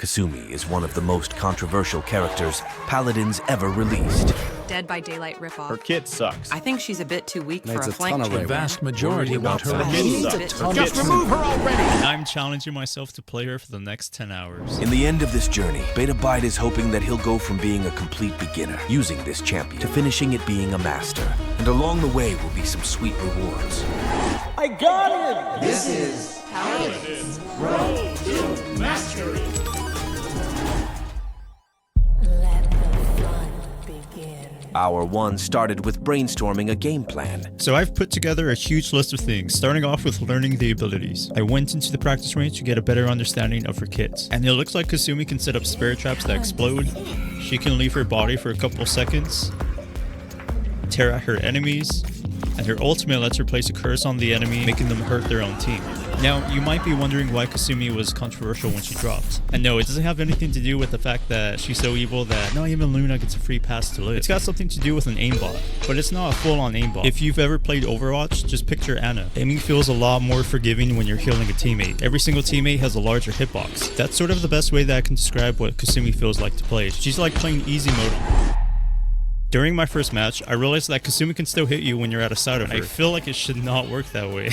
Kasumi is one of the most controversial characters Paladins ever released. Dead by Daylight ripoff. Her kit sucks. I think she's a bit too weak for a flank The champion. vast majority want her Her removed. kit sucks. Just remove her already! I'm challenging myself to play her for the next 10 hours. In the end of this journey, Beta Byte is hoping that he'll go from being a complete beginner, using this champion, to finishing it being a master. And along the way will be some sweet rewards. I got him! This is Paladins Road to Mastery. Let the fun begin. Hour 1 started with brainstorming a game plan. So I've put together a huge list of things, starting off with learning the abilities. I went into the practice range to get a better understanding of her kits. And it looks like Kasumi can set up spirit traps that explode. She can leave her body for a couple seconds, tear at her enemies, and her ultimate lets her place a curse on the enemy, making them hurt their own team. Now, you might be wondering why Kasumi was controversial when she dropped. And no, it doesn't have anything to do with the fact that she's so evil that not even Luna gets a free pass to live. It's got something to do with an aimbot, but it's not a full-on aimbot. If you've ever played Overwatch, just picture Ana. Aiming feels a lot more forgiving when you're healing a teammate. Every single teammate has a larger hitbox. That's sort of the best way that I can describe what Kasumi feels like to play. She's like playing easy mode. During my first match, I realized that Kasumi can still hit you when you're out of sight of her. I feel like it should not work that way.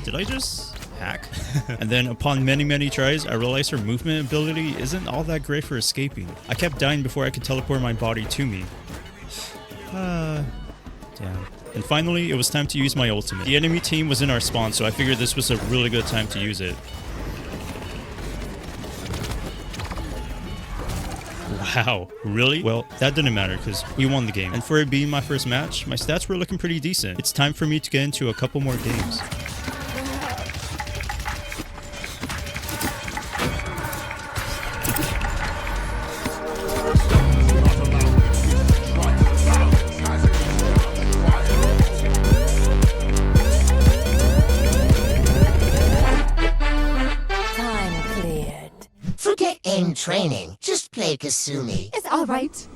Did I just hack? And then upon many tries, I realized her movement ability isn't all that great for escaping. I kept dying before I could teleport my body to me. Damn. And finally, it was time to use my ultimate. The enemy team was in our spawn, so I figured this was a really good time to use it. Wow, really? Well, that didn't matter because we won the game. And for it being my first match, my stats were looking pretty decent. It's time for me to get into a couple more games. Time cleared. Forget aim training. Just play Kasumi. It's all right.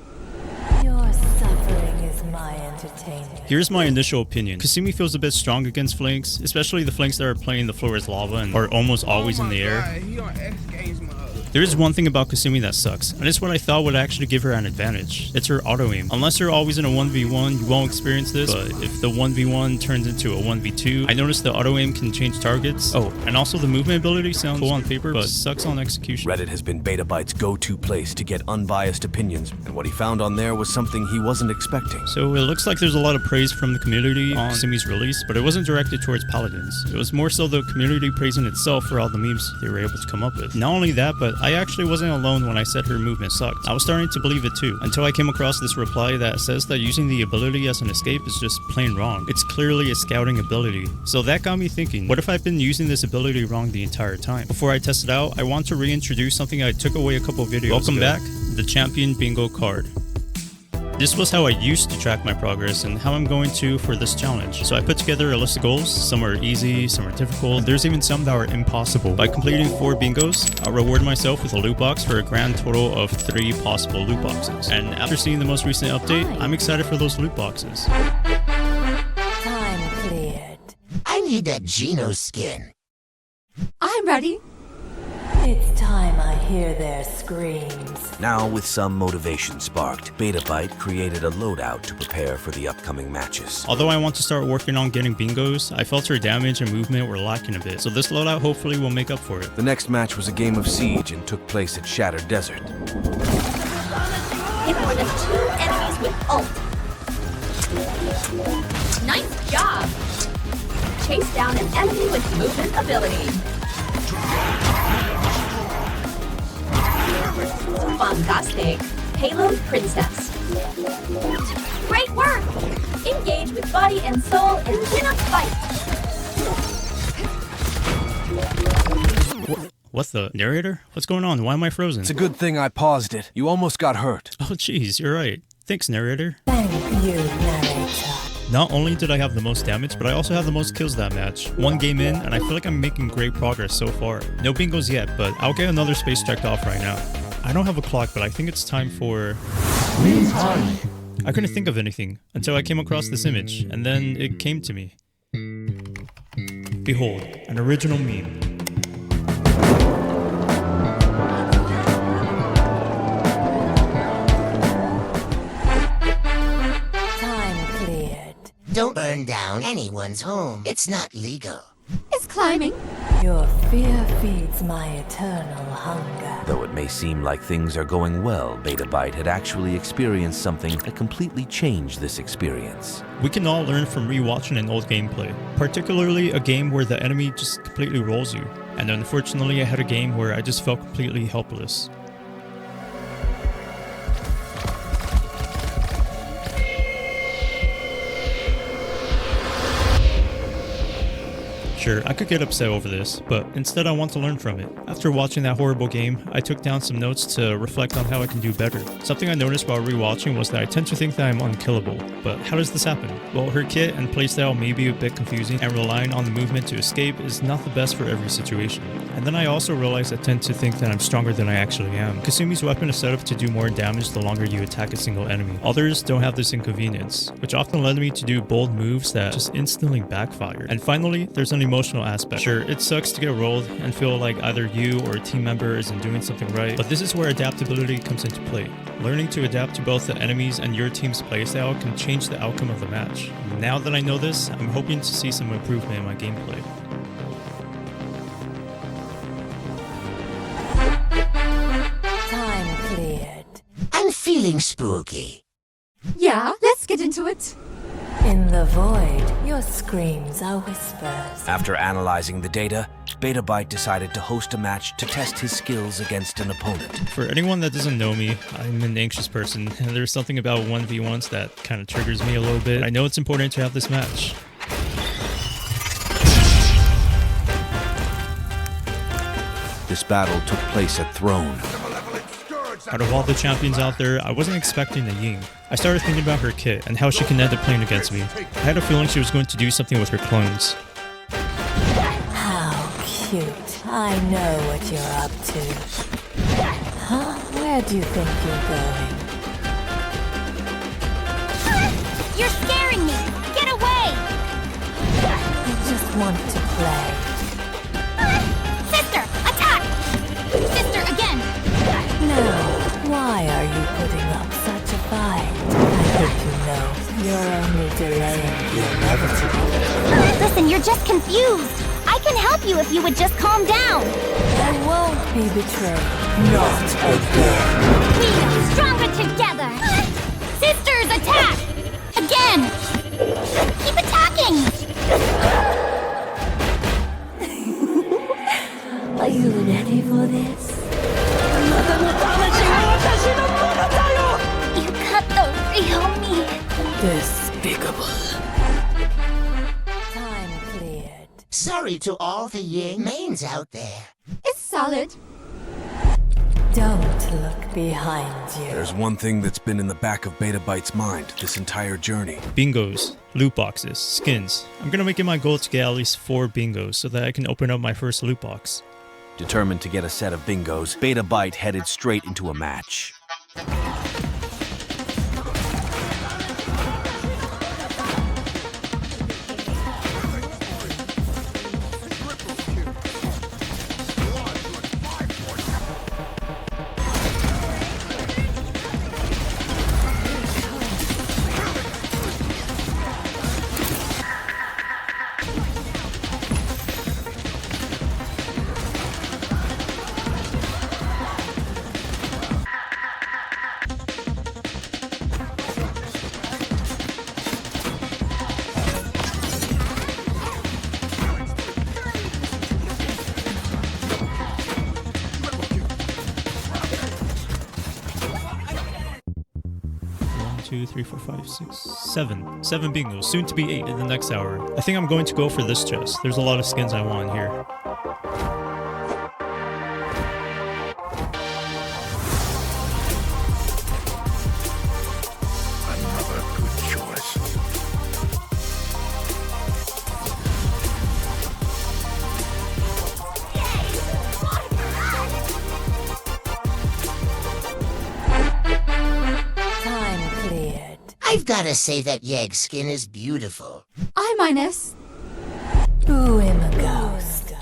Your suffering is my entertainment. Here's my initial opinion. Kasumi feels a bit strong against flanks, especially the flanks that are playing the floor as lava and are almost always in the air. He on X Games mode. There is one thing about Kasumi that sucks, and it's what I thought would actually give her an advantage. It's her auto-aim. Unless you're always in a 1v1, you won't experience this, but if the 1v1 turns into a 1v2, I noticed the auto-aim can change targets. Oh, and also the movement ability sounds cool on paper, but sucks on execution. Reddit has been Beta Byte's go-to place to get unbiased opinions, and what he found on there was something he wasn't expecting. So it looks like there's a lot of praise from the community on Kasumi's release, but it wasn't directed towards Paladins. It was more so the community praising itself for all the memes they were able to come up with. Not only that, but I actually wasn't alone when I said her movement sucked. I was starting to believe it too, until I came across this reply that says that using the ability as an escape is just plain wrong. It's clearly a scouting ability. So that got me thinking, what if I've been using this ability wrong the entire time? Before I test it out, I want to reintroduce something I took away a couple videos ago. Welcome back, the Champion Bingo card. This was how I used to track my progress and how I'm going to for this challenge. So I put together a list of goals. Some are easy, some are difficult. There's even some that are impossible. By completing 4 bingos, I'll reward myself with a loot box for a grand total of 3 possible loot boxes. And after seeing the most recent update, I'm excited for those loot boxes. Time cleared. I need that Geno skin. I'm ready. It's time I hear their screams. Now, with some motivation sparked, Beta Byte created a loadout to prepare for the upcoming matches. Although I want to start working on getting bingos, I felt her damage and movement were lacking a bit, so this loadout hopefully will make up for it. The next match was a game of Siege and took place at Shattered Desert. Hit more than 2 enemies with ult. Nice job. Chase down an enemy with movement ability. Fantastic. Payload Princess. Great work! Engage with body and soul and win a fight. What the? Narrator? What's going on? Why am I frozen? It's a good thing I paused it. You almost got hurt. Oh jeez, you're right. Thanks, narrator. Thank you, narrator. Not only did I have the most damage, but I also had the most kills that match. 1 game in, and I feel like I'm making great progress so far. No bingos yet, but I'll get another space checked off right now. I don't have a clock, but I think it's time for... I couldn't think of anything until I came across this image, and then it came to me. Behold, an original meme. Don't burn down anyone's home. It's not legal. Is climbing. Your fear feeds my eternal hunger. Though it may seem like things are going well, Beta Byte had actually experienced something that completely changed this experience. We can all learn from rewatching an old gameplay, particularly a game where the enemy just completely rolls you. And unfortunately, I had a game where I just felt completely helpless. Sure, I could get upset over this, but instead I want to learn from it. After watching that horrible game, I took down some notes to reflect on how I can do better. Something I noticed while rewatching was that I tend to think that I'm unkillable. But how does this happen? Well, her kit and playstyle may be a bit confusing, and relying on the movement to escape is not the best for every situation. And then I also realized I tend to think that I'm stronger than I actually am. Kasumi's weapon is set up to do more damage the longer you attack a single enemy. Others don't have this inconvenience, which often led me to do bold moves that just instantly backfire. And finally, there's an emotional aspect. Sure, it sucks to get rolled and feel like either you or a team member isn't doing something right, but this is where adaptability comes into play. Learning to adapt to both the enemies and your team's playstyle can change the outcome of the match. Now that I know this, I'm hoping to see some improvement in my gameplay. Time cleared. I'm feeling spooky. Yeah, let's get into it. In the void, your screams are whispers. After analyzing the data, Beta Byte decided to host a match to test his skills against an opponent. For anyone that doesn't know me, I'm an anxious person, and there's something about 1v1s that kind of triggers me a little bit. I know it's important to have this match. This battle took place at Throne. Out of all the champions out there, I wasn't expecting a Ying. I started thinking about her kit and how she can end up playing against me. I had a feeling she was going to do something with her clones. How cute. I know what you're up to. Huh? Where do you think you're going? You're scaring me. Get away. I just want to play. Sister, attack. Sister, again. Now, why are you putting up such a fight? I hope you know you're only delaying the inevitable. Listen, you're just confused. I can help you if you would just calm down. I won't be betrayed. Not again. We are stronger together. Sisters, attack! Again! Keep attacking! Are you ready for this? You cut the real me. Despicable. Time cleared. Sorry to all the Ying mains out there. It's solid. Don't look behind you. There's one thing that's been in the back of Beta Byte's mind this entire journey. Bingos, loot boxes, skins. I'm gonna make it my goal to get at least 4 bingos so that I can open up my first loot box. Determined to get a set of bingos, Beta Byte headed straight into a match. Two, three, four, five, six, seven. 7 bingos, soon to be 8 in the next hour. I think I'm going to go for this chest. There's a lot of skins I want here. Another good choice. Time cleared. I've gotta say that Yeg's skin is beautiful. I-. Who am a ghost?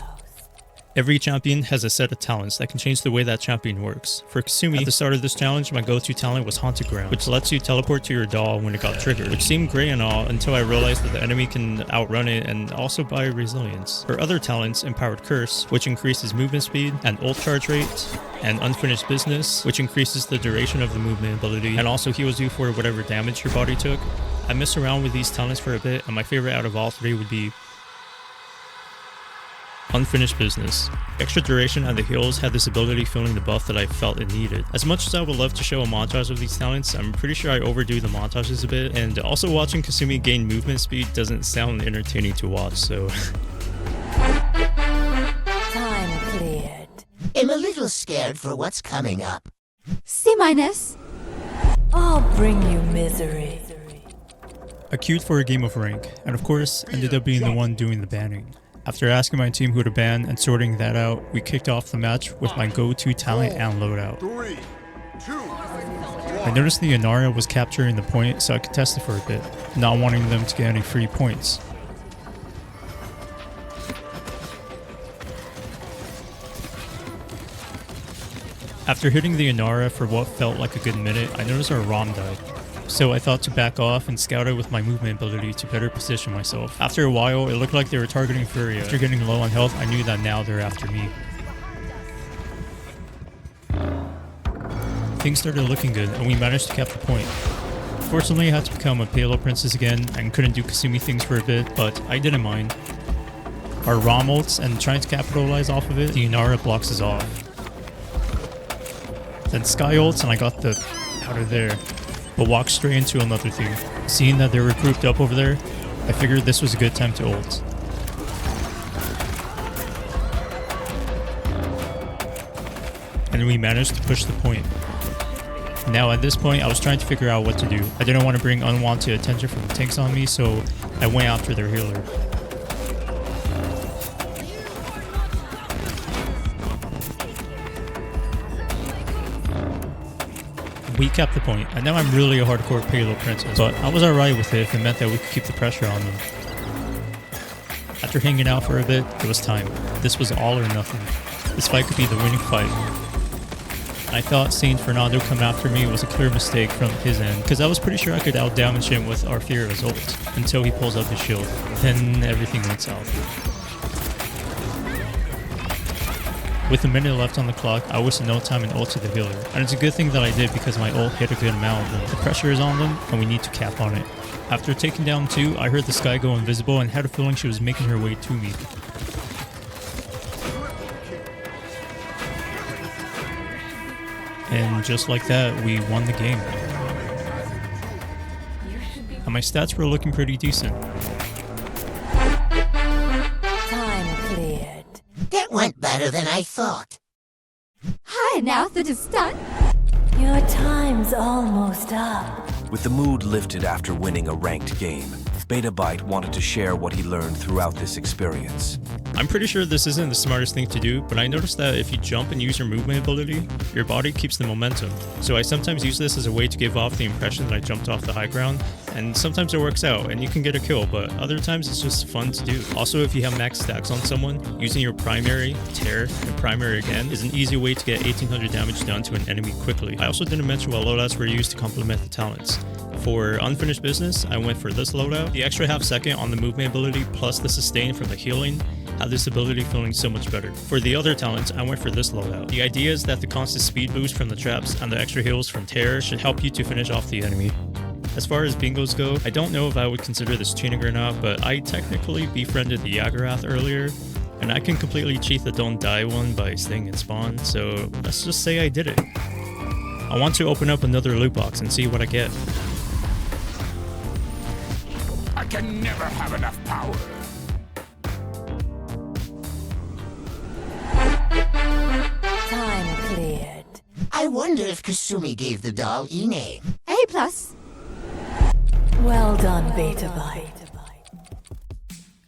Every champion has a set of talents that can change the way that champion works. For Kasumi, at the start of this challenge, my go-to talent was Haunted Ground, which lets you teleport to your doll when it got triggered, which seemed great and all until I realized that the enemy can outrun it and also buy resilience. Her other talents, Empowered Curse, which increases movement speed, and ult charge rate, and Unfinished Business, which increases the duration of the movement ability, and also heals you for whatever damage your body took. I messed around with these talents for a bit, and my favorite out of all three would be Unfinished Business. Extra duration and the heals had this ability filling the buff that I felt it needed. As much as I would love to show a montage of these talents, I'm pretty sure I overdo the montages a bit, and also watching Kasumi gain movement speed doesn't sound entertaining to watch, so... Time cleared. I'm a little scared for what's coming up. C-. I'll bring you misery. I queued for a game of rank, and of course, ended up being the one doing the banning. After asking my team who to ban and sorting that out, we kicked off the match with my go-to talent and loadout. 3, 2, 1. I noticed the Inara was capturing the point, so I contested for a bit, not wanting them to get any free points. After hitting the Inara for what felt like a good minute, I noticed our ROM died. So I thought to back off and scout it with my movement ability to better position myself. After a while, it looked like they were targeting Furia. After getting low on health, I knew that now they're after me. Things started looking good, and we managed to cap the point. Fortunately, I had to become a payload princess again, and couldn't do Kasumi things for a bit, but I didn't mind. Our ROM ults, and trying to capitalize off of it, the Inara blocks us off. Then Sky ults, and I got the out of there. But walked straight into another thing. Seeing that they were grouped up over there, I figured this was a good time to ult. And we managed to push the point. Now at this point, I was trying to figure out what to do. I didn't want to bring unwanted attention from the tanks on me, so I went after their healer. We kept the point, and now I'm really a hardcore payload princess, but I was alright with it if it meant that we could keep the pressure on them. After hanging out for a bit, it was time. This was all or nothing. This fight could be the winning fight. I thought seeing Fernando come after me was a clear mistake from his end, because I was pretty sure I could out-damage him with Arthuria's ult, until he pulls up his shield. Then everything went south. With a minute left on the clock, I wasted no time and ult to the healer. And it's a good thing that I did because my ult hit a good amount of them. The pressure is on them, and we need to cap on it. After taking down 2, I heard the Sky go invisible and had a feeling she was making her way to me. And just like that, we won the game. And my stats were looking pretty decent. Time cleared. That went better than I thought. Hi, now that it's done. Your time's almost up. With the mood lifted after winning a ranked game, Betabyte wanted to share what he learned throughout this experience. I'm pretty sure this isn't the smartest thing to do, but I noticed that if you jump and use your movement ability, your body keeps the momentum. So I sometimes use this as a way to give off the impression that I jumped off the high ground, and sometimes it works out and you can get a kill, but other times it's just fun to do. Also, if you have max stacks on someone, using your primary, tear, and primary again is an easy way to get 1800 damage done to an enemy quickly. I also didn't mention what loadouts were used to complement the talents. For Unfinished Business, I went for this loadout. The extra half second on the movement ability plus the sustain from the healing had this ability feeling so much better. For the other talents, I went for this loadout. The idea is that the constant speed boost from the traps and the extra heals from Terror should help you to finish off the enemy. As far as bingos go, I don't know if I would consider this cheating or not, but I technically befriended the Yagarath earlier, and I can completely cheat the don't die one by staying in spawn, so let's just say I did it. I want to open up another loot box and see what I get. I can never have enough power. Time cleared. I wonder if Kasumi gave the doll E-name. A+. Well done, Betabyte.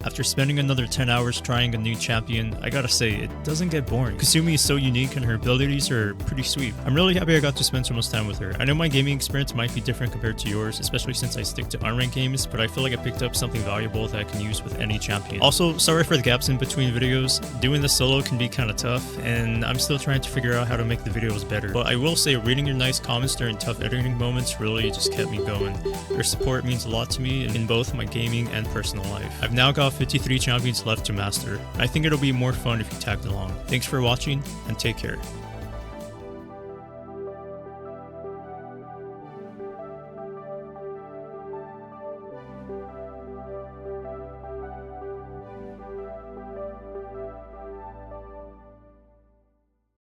After spending another 10 hours trying a new champion, I gotta say, it doesn't get boring. Kasumi is so unique and her abilities are pretty sweet. I'm really happy I got to spend so much time with her. I know my gaming experience might be different compared to yours, especially since I stick to unranked games, but I feel like I picked up something valuable that I can use with any champion. Also, sorry for the gaps in between videos. Doing this solo can be kind of tough, and I'm still trying to figure out how to make the videos better. But I will say, reading your nice comments during tough editing moments really just kept me going. Your support means a lot to me in both my gaming and personal life. I've now got 53 champions left to master. I think it'll be more fun if you tagged along. Thanks for watching, and take care.